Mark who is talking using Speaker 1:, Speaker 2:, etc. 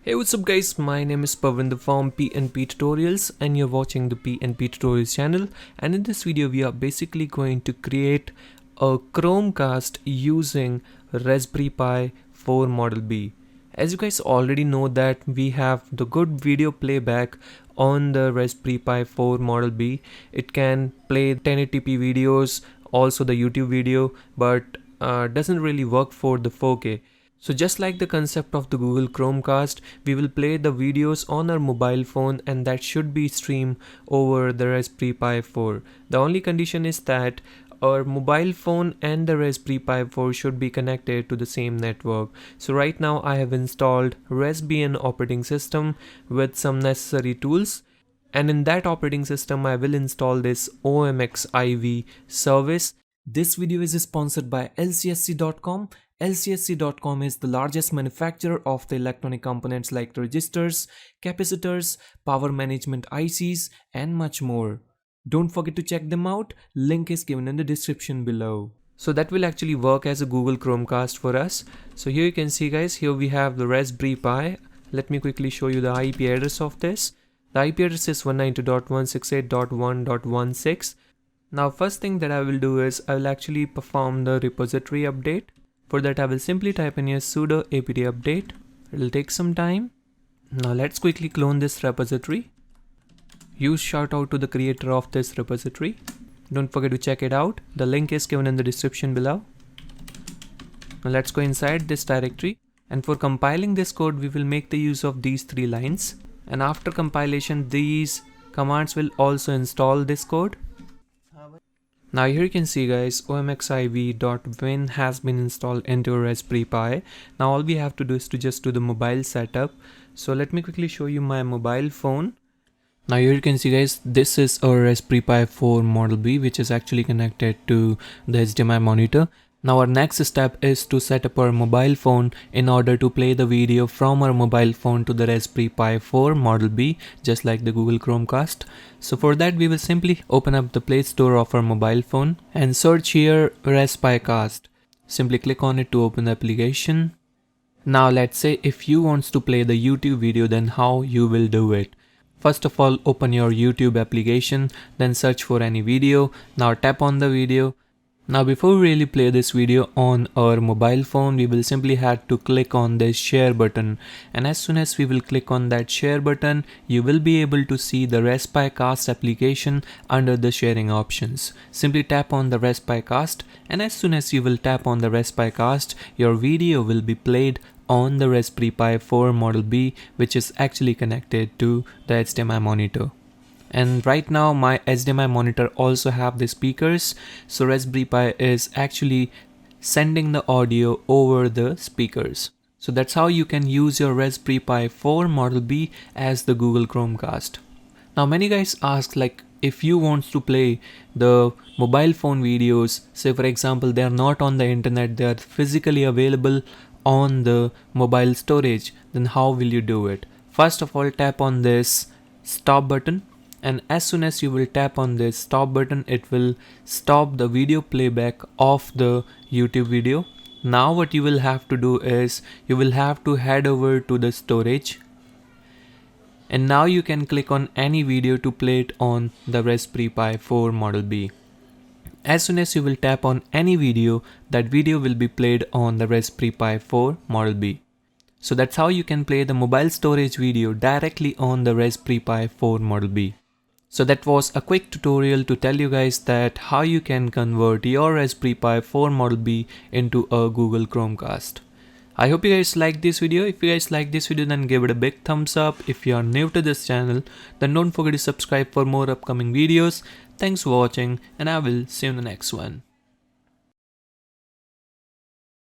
Speaker 1: Hey, what's up guys, my name is Pavinder from P&P Tutorials and you're watching the P&P Tutorials channel, and in this video we are basically going to create a Chromecast using Raspberry Pi 4 Model B. As you guys already know that we have the good video playback on the Raspberry Pi 4 Model B. It can play 1080p videos, also the YouTube video, but doesn't really work for the 4K. So just like the concept of the Google Chromecast, we will play the videos on our mobile phone and that should be streamed over the Raspberry Pi 4. The only condition is that our mobile phone and the Raspberry Pi 4 should be connected to the same network. So right now I have installed Raspbian operating system with some necessary tools. And in that operating system I will install this OMXIV service. This video is sponsored by LCSC.com. LCSC.com is the largest manufacturer of the electronic components like resistors, capacitors, power management ICs, and much more. Don't forget to check them out. Link is given in the description below. So that will actually work as a Google Chromecast for us. So here you can see guys, here we have the Raspberry Pi. Let me quickly show you the IP address of this. The IP address is 192.168.1.16. Now first thing that I will do is I will actually perform the repository update. For that I will simply type in here sudo apt update. It will take some time. Now let's quickly clone this repository. Huge shout out to the creator of this repository. Don't forget to check it out. The link is given in the description below. Now let's go inside this directory, and for compiling this code we will make the use of these three lines, and after compilation these commands will also install this code. Now here you can see guys, omxiv.win has been installed into a Raspberry Pi. Now all we have to do is to just do the mobile setup. So let me quickly show you my mobile phone. Now here you can see guys, this is a Raspberry Pi 4 Model B which is actually connected to the HDMI monitor. Now our next step is to set up our mobile phone in order to play the video from our mobile phone to the Raspberry Pi 4 Model B, just like the Google Chromecast. So for that we will simply open up the Play Store of our mobile phone and search here Raspberry Cast. Simply click on it to open the application. Now let's say if you want to play the YouTube video, then how you will do it. First of all, open your YouTube application, then search for any video. Now tap on the video. Now before we really play this video on our mobile phone, we will simply have to click on this share button, and as soon as we will click on that share button, you will be able to see the Raspberry Cast application under the sharing options. Simply tap on the Raspberry Cast, and as soon as you will tap on the Raspberry Cast, your video will be played on the Raspberry Pi 4 Model B, which is actually connected to the HDMI monitor. And right now my HDMI monitor also have the speakers, so Raspberry Pi is actually sending the audio over the speakers. So that's how you can use your Raspberry Pi 4 Model B as the Google Chromecast. Now many guys ask, like, if you want to play the mobile phone videos, say for example they are not on the internet, they are physically available on the mobile storage, then how will you do it? First of all, tap on this stop button, and as soon as you will tap on this stop button, it will stop the video playback of the YouTube video. Now what you will have to do is you will have to head over to the storage, and now you can click on any video to play it on the Raspberry Pi 4 Model B. As soon as you will tap on any video, that video will be played on the Raspberry Pi 4 Model B. So that's how you can play the mobile storage video directly on the Raspberry Pi 4 Model B. So that was a quick tutorial to tell you guys that how you can convert your Raspberry Pi 4 Model B into a Google Chromecast. I hope you guys like this video. If you guys like this video, then give it a big thumbs up. If you are new to this channel, then don't forget to subscribe for more upcoming videos. Thanks for watching, and I will see you in the next one.